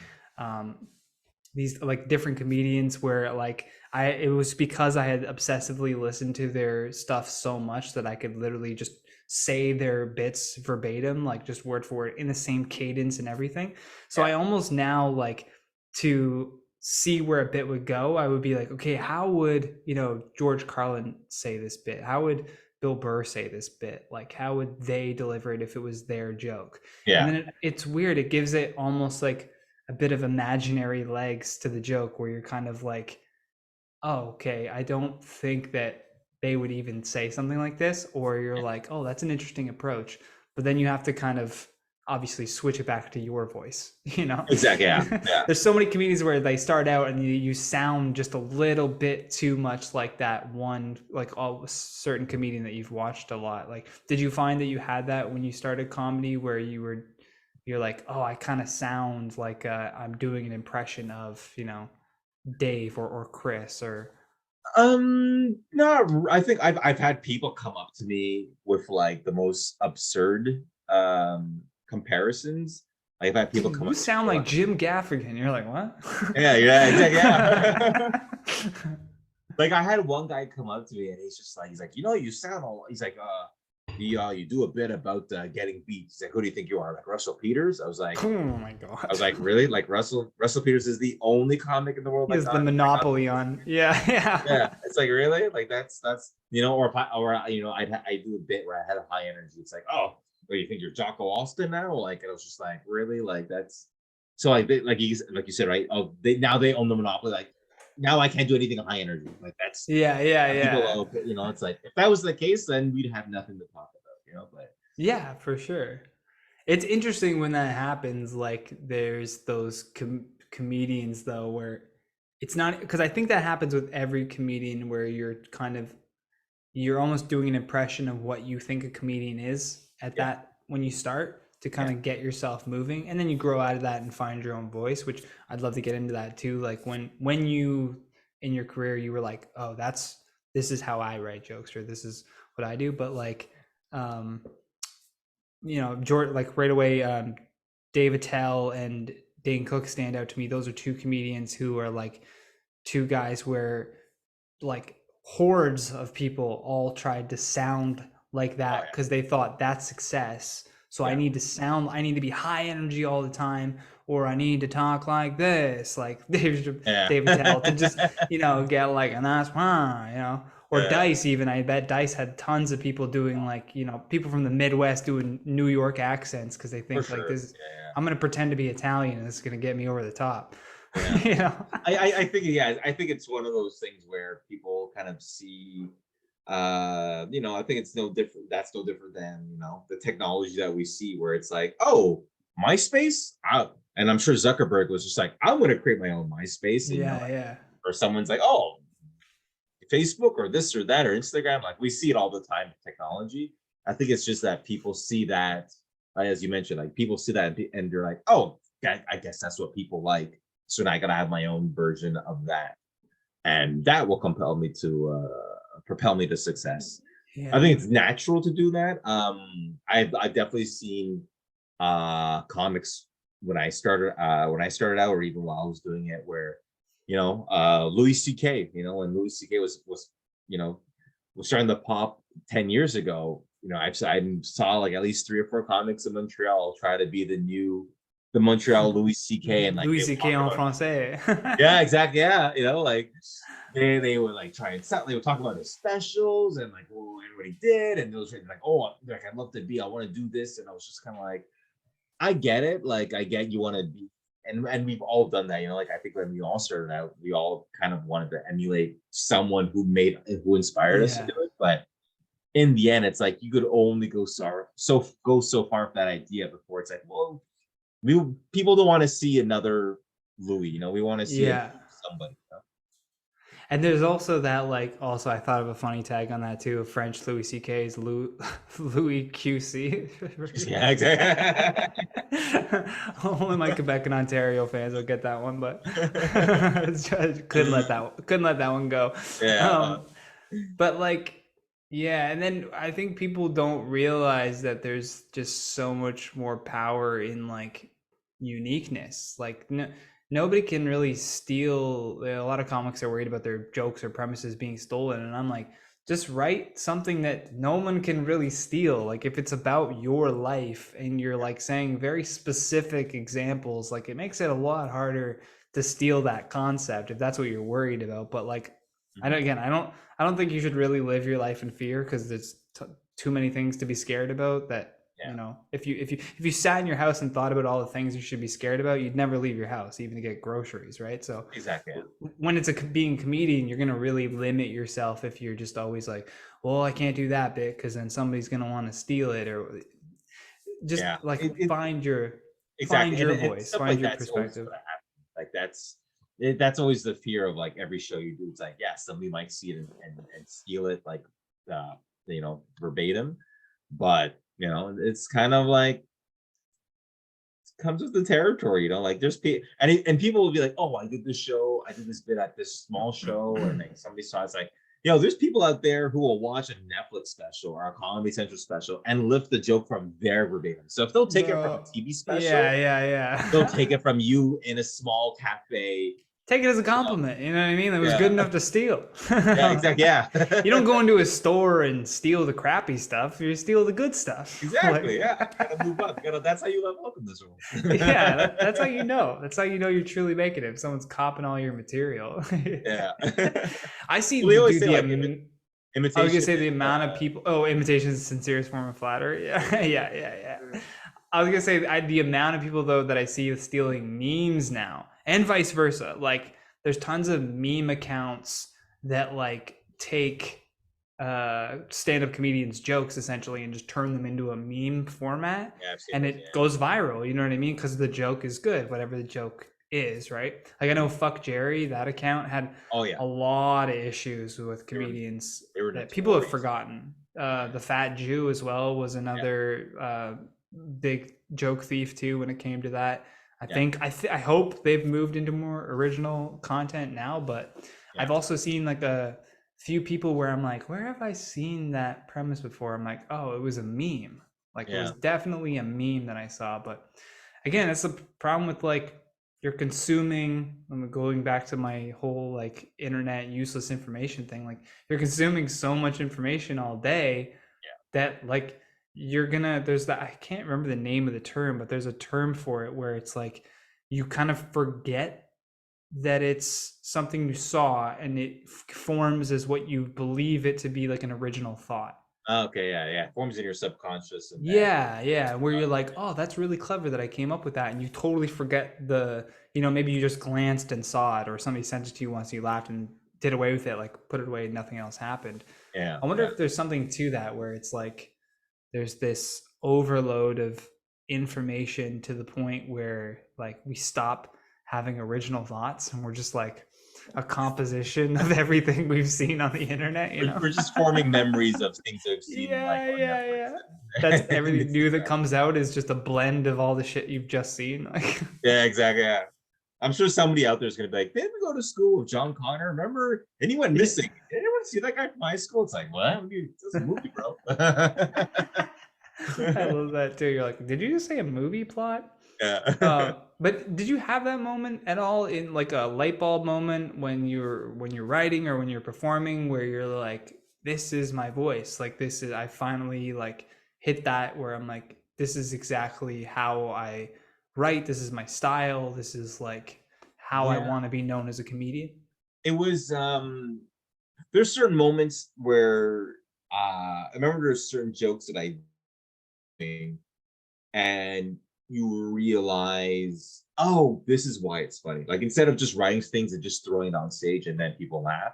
these like different comedians, where like it was because I had obsessively listened to their stuff so much that I could literally just say their bits verbatim, like just word for word in the same cadence and everything. So I almost now like to see where a bit would go, I would be like, okay, how would, George Carlin say this bit? How would Bill Burr say this bit? Like, how would they deliver it if it was their joke? And then it's weird. It gives it almost like a bit of imaginary legs to the joke, where you're kind of like, oh, okay, I don't think that they would even say something like this, or you're like, oh, that's an interesting approach. But then you have to kind of obviously switch it back to your voice, Exactly. Yeah. There's so many comedians where they start out and you sound just a little bit too much like that one, like certain comedian that you've watched a lot. Like, did you find that you had that when you started comedy, where you're like, oh, I kind of sound like I'm doing an impression of, Dave or Chris or... No, I think I've had people come up to me with like the most absurd comparisons. I've had people come up. You sound like Jim Gaffigan. You're like, what? Yeah, exactly. Yeah. Like I had one guy come up to me and he's like, you sound all. He's like, you do a bit about getting beat. He's like, who do you think you are? Like Russell Peters? I was like, oh my god. I was like, really? Like Russell Peters is the only comic in the world. He has the monopoly on. Yeah. It's like, really? Like that's or I do a bit where I had a high energy. It's like, oh, what, you think you're Jocko Austin now? Like, and I was just like, really? Like that's so like you said, right? Oh, they own the monopoly. Like now I can't do anything on high energy. Like that's people, it's like if that was the case, then we'd have nothing to talk about, but yeah, for sure. It's interesting when that happens. Like there's those comedians though, where it's not, because I think that happens with every comedian, where you're almost doing an impression of what you think a comedian is at that when you start, to kind of get yourself moving, and then you grow out of that and find your own voice, which I'd love to get into that too. Like when you in your career you were like, oh, this is how I write jokes, or this is what I do. But like George, like right away, Dave Attell and Dane Cook stand out to me. Those are two comedians who are like two guys where like hordes of people all tried to sound like that because they thought that's success. So I need to be high energy all the time, or I need to talk like this, like David Attell, to just, get like, and that's why, or Dice even. I bet Dice had tons of people doing like, people from the Midwest doing New York accents because they think this, I'm going to pretend to be Italian and it's going to get me over the top. Yeah. I think it's one of those things where people kind of see, I think it's no different. That's no different than, the technology that we see, where it's like, oh, MySpace. And I'm sure Zuckerberg was just like, I'm going to create my own MySpace. And, or someone's like, oh, Facebook or this or that or Instagram. Like we see it all the time, technology. I think it's just that people see that, as you mentioned, like people see that and they're like, oh, I guess that's what people like. So now I got to have my own version of that. And that will propel me to success. I think it's natural to do that. I've definitely seen comics when I started out, or even while I was doing it, where Louis C.K. When Louis C.K. was starting to pop 10 years ago. I saw like at least 3 or 4 comics in Montreal try to be the Montreal Louis C.K. and like Louis C.K. en français. Yeah, exactly. Yeah, like they would like try and sell. They would talk about his specials and like what he did, and those like, oh, like I'd love to be. I want to do this, and I was just kind of like, I get it. Like I get you want to be, and we've all done that. You know, like I think when we all started out, we all kind of wanted to emulate someone who inspired us to do it. But in the end, it's like you could only go so far with that idea before it's like, well, people don't want to see another Louis. You know, we want to see somebody. You know? And there's also that, like, also I thought of a funny tag on that too. French Louis C.K.'s Louis QC. Yeah, exactly. Only my Quebec and Ontario fans will get that one, but couldn't let that one go. Yeah. But like, yeah, and then I think people don't realize that there's just so much more power in like uniqueness. Like nobody can really steal. A lot of comics are worried about their jokes or premises being stolen, and I'm like, just write something that no one can really steal. Like if it's about your life and you're like saying very specific examples, like it makes it a lot harder to steal that concept if that's what you're worried about. But like, I don't think you should really live your life in fear, because there's too many things to be scared about. That you know, if you sat in your house and thought about all the things you should be scared about, you'd never leave your house, even to get groceries, right? So exactly. When it's being a comedian, you're gonna really limit yourself if you're just always like, well, I can't do that bit because then somebody's gonna want to steal it, or just find your voice, find your perspective. Like that's always the fear of like every show you do. It's like, yeah, somebody might see it and steal it, like you know, verbatim, but you know, it's kind of like it comes with the territory, you know. Like there's and people will be like, oh, I did this bit at this small show, and like somebody saw it's like, you know, there's people out there who will watch a Netflix special or a Comedy Central special and lift the joke from their verbatim. So if they'll take it from a TV special, they'll take it from you in a small cafe. Take it as a compliment, you know what I mean? It was good enough to steal. Yeah, exactly. Yeah. You don't go into a store and steal the crappy stuff. You steal the good stuff. Exactly. Gotta move up. That's how you level up in this world. That's how you know. That's how you know you're truly making it. If someone's copping all your material. Yeah. I see. Well, imitation. I was gonna say the amount of people. Oh, imitation is the sincerest form of flattery. Yeah. I was gonna say the amount of people though that I see stealing memes now, and vice versa. Like there's tons of meme accounts that like take stand-up comedians' jokes essentially and just turn them into a meme format, and it goes viral. You know what I mean? Because the joke is good, whatever the joke is, right? Like I know Fuck Jerry, that account had a lot of issues with comedians that people have forgotten. The Fat Jew as well was another big joke thief too when it came to that. I hope they've moved into more original content now, but I've also seen like a few people where I'm like, where have I seen that premise before? I'm like, oh, it was a meme. Like it was definitely a meme that I saw. But again, that's the problem with like you're consuming. I'm going back to my whole like internet useless information thing. Like you're consuming so much information all day that like there's that, I can't remember the name of the term, but there's a term for it where it's like you kind of forget that it's something you saw and it forms as what you believe it to be, like an original thought. Okay, yeah. Forms in your subconscious. And where you're like, oh, that's really clever that I came up with that, and you totally forget maybe you just glanced and saw it, or somebody sent it to you once, you laughed and did away with it, like put it away and nothing else happened. I wonder if there's something to that where it's like there's this overload of information to the point where like we stop having original thoughts and we're just like a composition of everything we've seen on the internet. We're just forming memories of things we've seen. That's everything new that comes out is just a blend of all the shit you've just seen. Like yeah, exactly. Yeah. I'm sure somebody out there is going to be like, didn't we go to school with John Connor? Remember? And he went missing. Did anyone see that guy from high school? It's like, what? It's a movie, bro. I love that too. You're like, did you just say a movie plot? Yeah. But did you have that moment at all, in like a light bulb moment when you're writing or when you're performing, where you're like, this is my voice. Like I finally like hit that where I'm like, this is exactly how I write. This is my style. This is like how I want to be known as a comedian. it was there's certain moments where I remember there's certain jokes that I think, and you realize, oh, this is why it's funny. Like instead of just writing things and just throwing it on stage and then people laugh,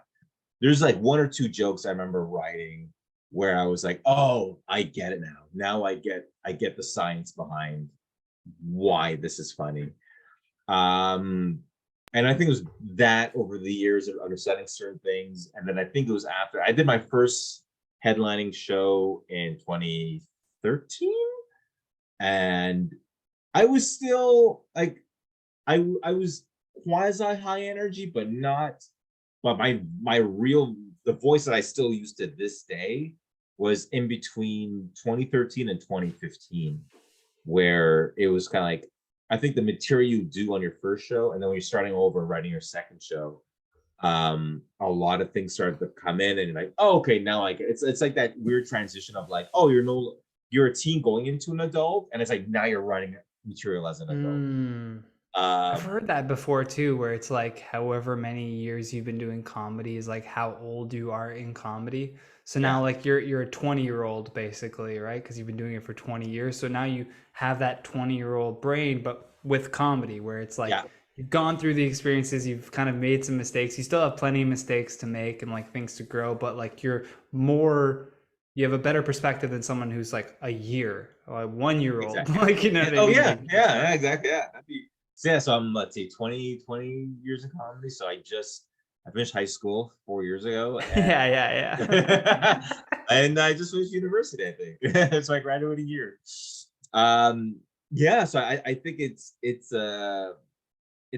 there's like one or two jokes I remember writing where I was like, oh, I get it now. Now I get the science behind why this is funny. Um, and I think it was that over the years of understanding certain things. And then I think it was after I did my first headlining show in 2013. And I was still like, I was quasi high energy, but not, but my real, the voice that I still use to this day was in between 2013 and 2015, where it was kind of like, I think the material you do on your first show, and then when you're starting over and writing your second show, a lot of things started to come in, and you're like, oh, okay, now I get it's like that weird transition of like, oh, you're a teen going into an adult, and it's like now you're writing material as an adult. I've heard that before too, where it's like however many years you've been doing comedy is like how old you are in comedy. So now Yeah, like you're a 20-year-old basically, right? Because you've been doing it for 20 years. So now you have that 20-year-old brain, but with comedy, where it's like yeah, you've gone through the experiences, you've kind of made some mistakes. You still have plenty of mistakes to make and like things to grow, but like you have a better perspective than someone who's like a year or a 1-year-old. exactly. Like, you know Yeah, what I oh mean? yeah, Like, yeah, exactly. Yeah. So yeah, so I'm, let's see, 20 years in comedy. So I finished high school 4 years ago, yeah, and yeah, and I just finished university, I think. It's my graduating year. Um, yeah, so I think it's a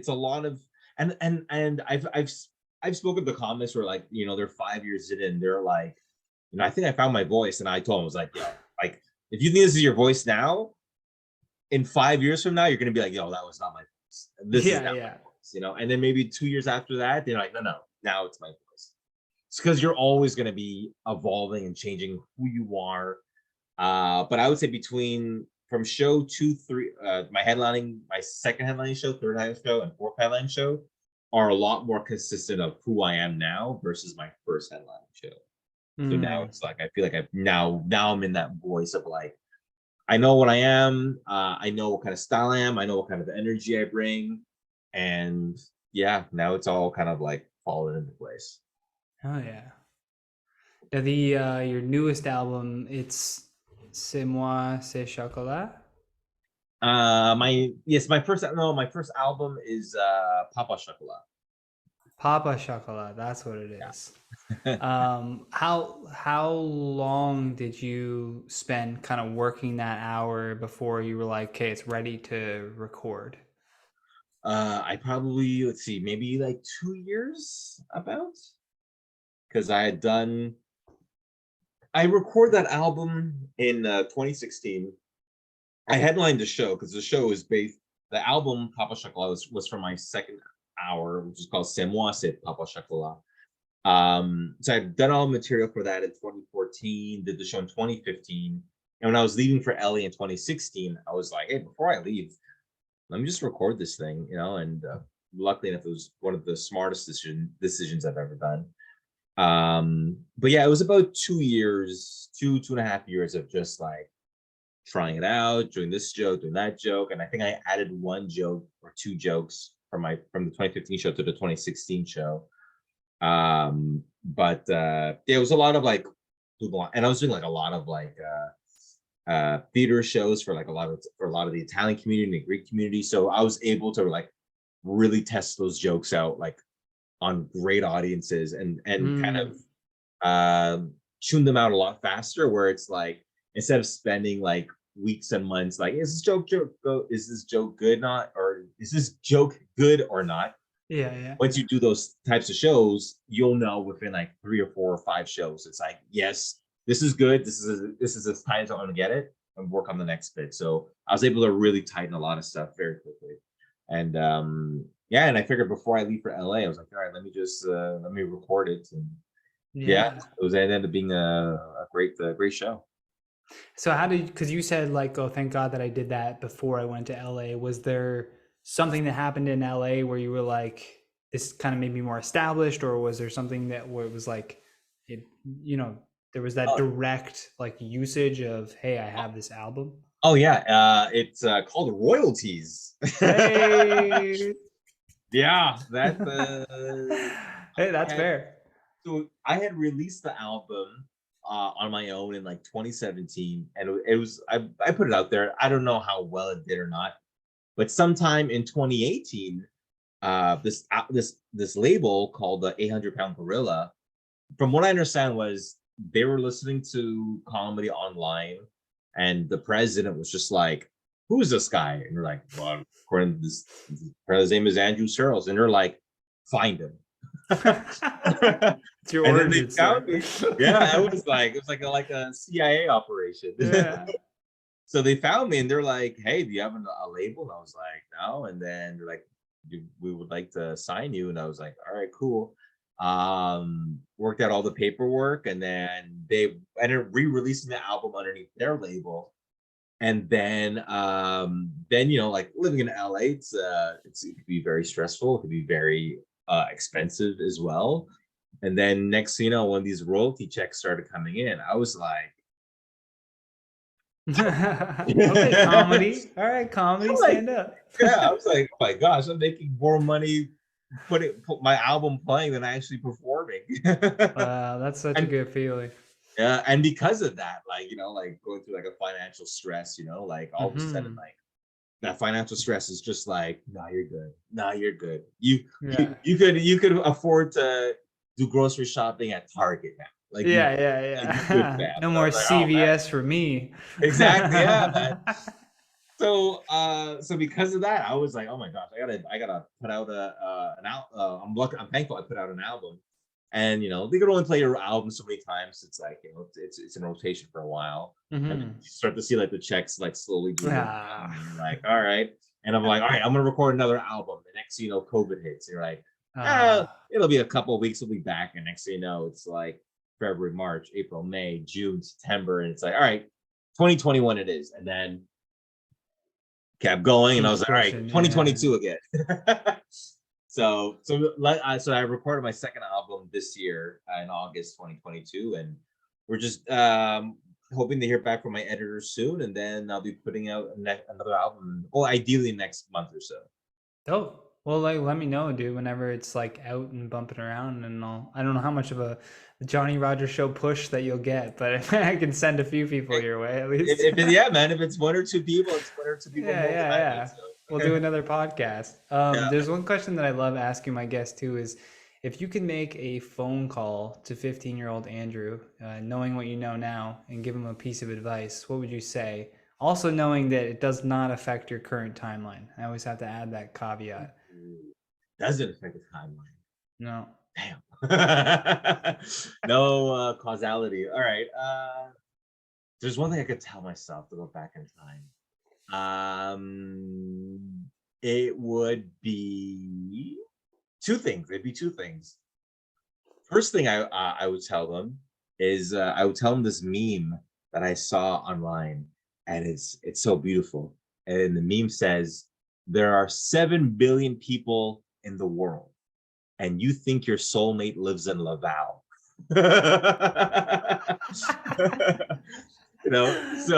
lot of, and I've spoken to comics where, like, they're 5 years in and they're like, I think I found my voice, and I told him, I was like, yo, like, if you think this is your voice now, in 5 years from now, you're gonna be like, yo, that was not my voice. This is yeah, now my yeah. voice. And then maybe 2 years after that, they're like, no, no, now it's my voice. It's because you're always gonna be evolving and changing who you are. But I would say between from show two, three, my second headlining show, third headlining show, and fourth headlining show are a lot more consistent of who I am now versus my first headlining show. So now Mm. it's like I feel like now I'm in that voice of like, I know what I am. I know what kind of style I am. I know what kind of energy I bring, and yeah, now it's all kind of like falling into place. Oh yeah. Now your newest album, it's C'est moi, c'est chocolat. My first album is Papa Chocolat. Papa Chocolat, that's what it is. Yeah. How long did you spend kind of working that hour before you were like, okay, it's ready to record? I probably, let's see, maybe like 2 years about, because I recorded that album in 2016. I headlined the show because the show is based. The album Papa Chocolat was from my second hour, which is called C'est moi, c'est Papa Chocolat. So I've done all the material for that in 2014, did the show in 2015. And when I was leaving for LA in 2016, I was like, hey, before I leave, let me just record this thing, and luckily enough, it was one of the smartest decisions I've ever done. But yeah, it was about 2 years, 2.5 years of just like trying it out, doing this joke, doing that joke. And I think I added one joke or two jokes from the 2015 show to the 2016 show. But it was a lot of like, and I was doing like a lot of like theater shows for like a lot of the Italian community and the Greek community. So I was able to like really test those jokes out like on great audiences and kind of tune them out a lot faster, where it's like, instead of spending like weeks and months like, is this joke good, not, or is this joke good or not? Yeah, yeah. Once you do those types of shows, you'll know within like 3 or 4 or 5 shows. It's like, yes, this is good. This is as tight as I'm gonna get it, and work on the next bit. So I was able to really tighten a lot of stuff very quickly. And yeah, and I figured before I leave for LA, I was like, all right, let me record it. And yeah, it ended up being a great show. So because you said like, oh, thank God that I did that before I went to LA. Was there something that happened in LA where you were like, this kind of made me more established, or was there something that where it was like, it, there was that direct like usage of, hey, I have this album? Oh yeah, it's called royalties. Hey. Yeah, that's Hey, that's fair. so I had released the album on my own in like 2017, and it was I put it out there. I don't know how well it did or not, but sometime in 2018, this label called the 800-Pound Gorilla, from what I understand, was they were listening to comedy online, and the president was just like, "Who is this guy?" And they're like, "Well, according to this, his name is Andrew Searles," and they're like, "Find him." It's your And then they origin story. found me. Yeah, it was like a CIA operation. Yeah. So they found me and they're like, "Hey, do you have a label?" And I was like, "No." And then they're like, "We would like to sign you." And I was like, "All right, cool." Worked out all the paperwork, and then they ended up re-releasing the album underneath their label. And then like living in LA, it could be very stressful. It could be very expensive as well. And then next thing you know, when these royalty checks started coming in, I was like, Okay, comedy. All right, comedy, stand up. yeah, I was like, oh my gosh, I'm making more money put my album playing than actually performing. Wow, that's such a good feeling. Yeah, and because of that, like going through like a financial stress, like all of a sudden, Mhm. like that financial stress is just like, nah, you're good. Nah, you're good. Yeah. You could afford to do grocery shopping at Target now. Like you, like you're good, Yeah. fam. No And I more was like, oh man, CVS for me. exactly, yeah, man. So because of that, I was like, oh my gosh, I gotta put out an album. I'm thankful I put out an album. And they could only play your album so many times. It's like it's in rotation for a while, and then Mhm. you start to see like the checks like slowly dwindle down, Ah. and you're like, all right. And I'm like, all right, I'm gonna record another album. The next thing you know, COVID hits. You're like, it'll be a couple of weeks, we'll be back. And next thing you know, it's like February, March, April, May, June, September, and it's like, all right, 2021 it is. And then kept going, and I Keeps was like, all right, pushing, yeah. 2022 again. So I recorded my second album this year in August 2022, and we're just hoping to hear back from my editor soon, and then I'll be putting out another album, well, ideally next month or so. Dope. Well, like, let me know, dude, whenever it's like out and bumping around, and I don't know how much of a Johnny Rogers show push that you'll get, but I can send a few people your way at least. Yeah, man, if it's one or two people, it's one or two people. Yeah. So. We'll do another podcast. Yeah. There's one question that I love asking my guests too is, if you could make a phone call to 15-year-old Andrew, knowing what you know now, and give him a piece of advice, what would you say? Also knowing that it does not affect your current timeline. I always have to add that caveat. Doesn't affect the timeline. No. Damn. No causality. All right. There's one thing I could tell myself to go back in time. It would be two things. It'd be two things. First thing I would tell them is I would tell them this meme that I saw online, and it's so beautiful. And the meme says, there are 7 billion people in the world, and you think your soulmate lives in Laval. So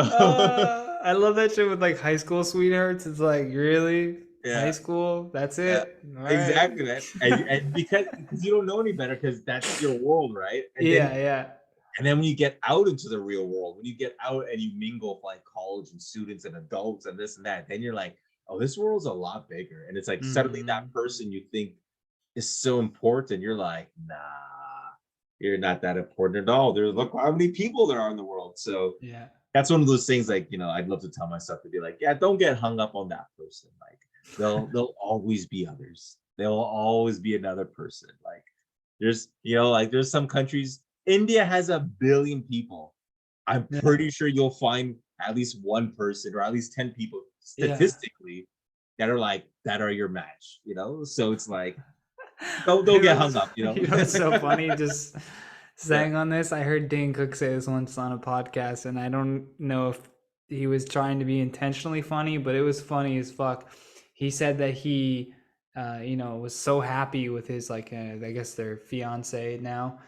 I love that shit with like high school sweethearts. It's like, really? Yeah. High school? That's it? All Exactly, right. man. And because you don't know any better, because that's your world, right? And Yeah. And then when you get out into the real world, when you get out and you mingle with like college and students and adults and this and that, then you're like, oh, this world's a lot bigger. And it's like suddenly that person you think is so important, you're like, nah, you're not that important at all. There's, look how many people there are in the world. So Yeah. that's one of those things, like, I'd love to tell myself to be like, yeah, don't get hung up on that person. Like there'll always be others. There'll always be another person. Like there's some countries, India has 1 billion people. I'm pretty sure you'll find at least one person or at least 10 people statistically that are your match, So it's like, don't get hung up, It's so funny. Just saying on this, I heard Dane Cook say this once on a podcast, and I don't know if he was trying to be intentionally funny, but it was funny as fuck. He said that he was so happy with his like, I guess their fiance now.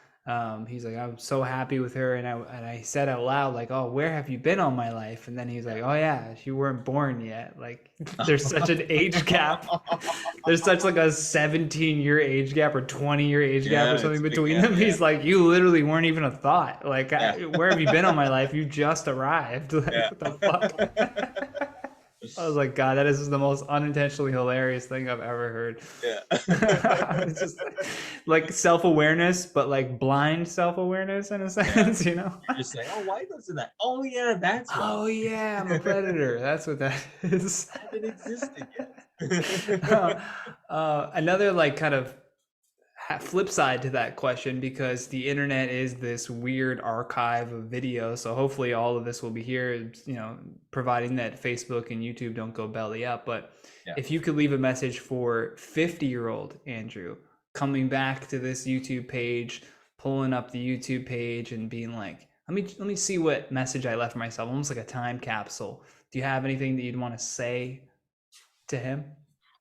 He's like, I'm so happy with her, and I said out loud like, oh, where have you been all my life? And then he's like, oh yeah, you weren't born yet. Like, there's such an age gap. There's such like a 17-year age gap or 20-year age gap or something between them. He's like, you literally weren't even a thought. Like, where have you been all my life? You just arrived. Like, what the fuck? I was like, God, that is the most unintentionally hilarious thing I've ever heard. Yeah. It's just like self-awareness, but like blind self-awareness in a sense, You're just like, oh, why doesn't that? Oh yeah, that's why. Oh yeah, I'm a predator. That's what that is. I haven't existed yet. Another like kind of flip side to that question, because the internet is this weird archive of video, so hopefully all of this will be here, providing that Facebook and YouTube don't go belly up. But if you could leave a message for 50-year-old Andrew coming back to this YouTube page, pulling up the YouTube page and being like, let me see what message I left for myself, almost like a time capsule. Do you have anything that you'd want to say to him?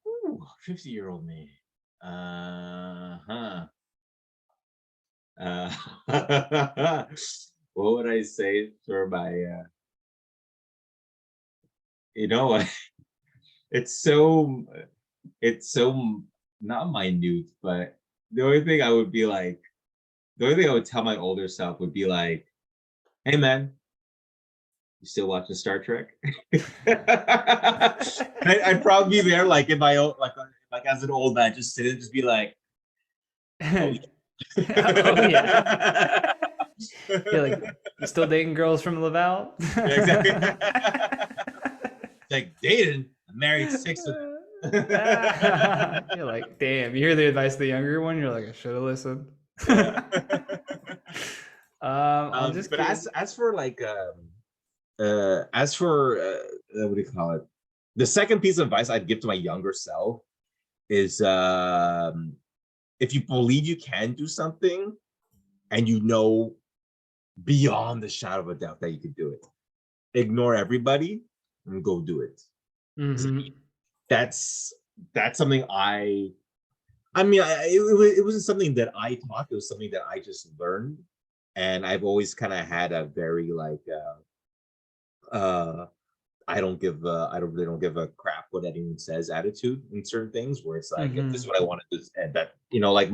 Ooh, 50-year-old me. What would I say for my it's so not minute, but the only thing I would tell my older self would be like, hey man, you still watching Star Trek? I'd probably be there like in my own like as an old man, just sitting, just be like, oh yeah. You're like, you still dating girls from Laval? Yeah, exactly. Like, dating, I'm married 6 of them. You're like, damn, you hear the advice of the younger one, you're like, I should have listened. I'm just but as for like what do you call it? The second piece of advice I'd give to my younger self is if you believe you can do something and beyond the shadow of a doubt that you can do it, ignore everybody and go do it. Mm-hmm. That's something it wasn't something that I taught, it was something that I just learned. And I've always kind of had a very like I don't really don't give a crap what anyone says attitude in certain things, where it's like, if this is what I want to do, and that, like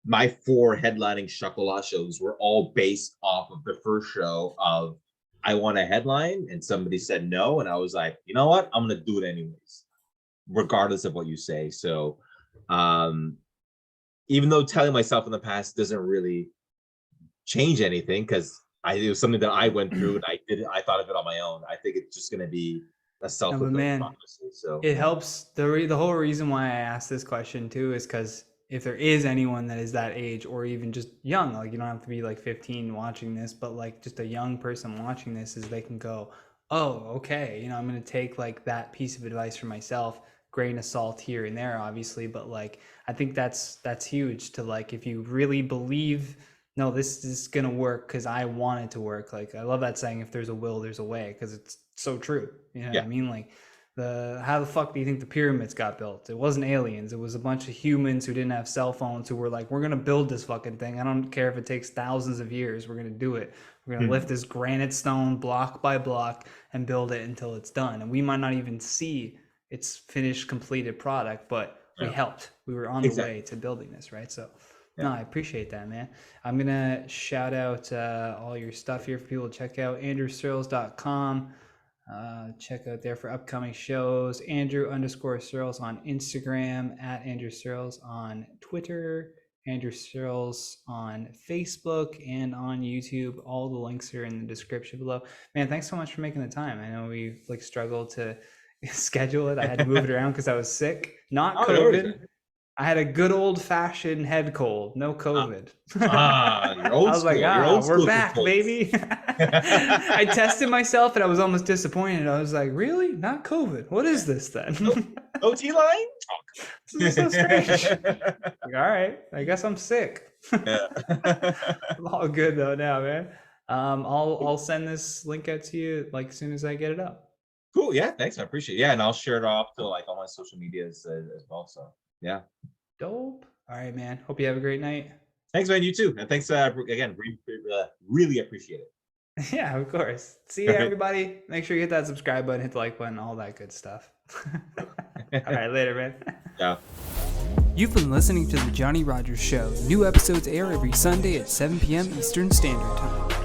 my 4 headlining Chocolat shows were all based off of the first show of I want a headline, and somebody said no, and I was like, you know what, I'm gonna do it anyways, regardless of what you say. So even though telling myself in the past doesn't really change anything, because it was something that I went through and I thought of it on my own, I think it's just going to be a self-fulfilling prophecy. So it helps. The whole reason why I asked this question too is because if there is anyone that is that age, or even just young, like you don't have to be like 15 watching this, but like just a young person watching this, is they can go, oh, okay, I'm going to take like that piece of advice for myself, grain of salt here and there, obviously, but like I think that's huge to, like, if you really believe, no, this is gonna work because I want it to work. Like, I love that saying, if there's a will, there's a way, because it's so true. What I mean? Like, how the fuck do you think the pyramids got built? It wasn't aliens. It was a bunch of humans who didn't have cell phones, who were like, we're gonna build this fucking thing. I don't care if it takes thousands of years. We're gonna do it. We're gonna lift this granite stone block by block and build it until it's done. And we might not even see its finished, completed product, but we helped. We were on the way to building this, right? So no, I appreciate that, man. I'm gonna shout out all your stuff here for people to check out. AndrewSearles.com. Check out there for upcoming shows. Andrew_Searles on Instagram, at Andrew Searles on Twitter, Andrew Searles on Facebook, and on YouTube. All the links are in the description below. Man, thanks so much for making the time. I know we struggled to schedule it. I had to move it around because I was sick. Not COVID. I had a good old-fashioned head cold, no COVID. You're old I was school. like, we're back, baby. I tested myself and I was almost disappointed. I was like, really? Not COVID? What is this then? OT line? This is so strange. Like, all right, I guess I'm sick. I'm all good though now, man. I'll send this link out to you like as soon as I get it up. Cool. Yeah. Thanks. I appreciate it. Yeah. And I'll share it off to like all my social medias as well. So yeah. Dope. All right, man. Hope you have a great night. Thanks, man. You too. And thanks again. Really appreciate it. Yeah, of course. See you, everybody. Make sure you hit that subscribe button, hit the like button, all that good stuff. All right, later, man. Yeah. You've been listening to The Johnny Rogers Show. New episodes air every Sunday at 7 p.m. Eastern Standard Time.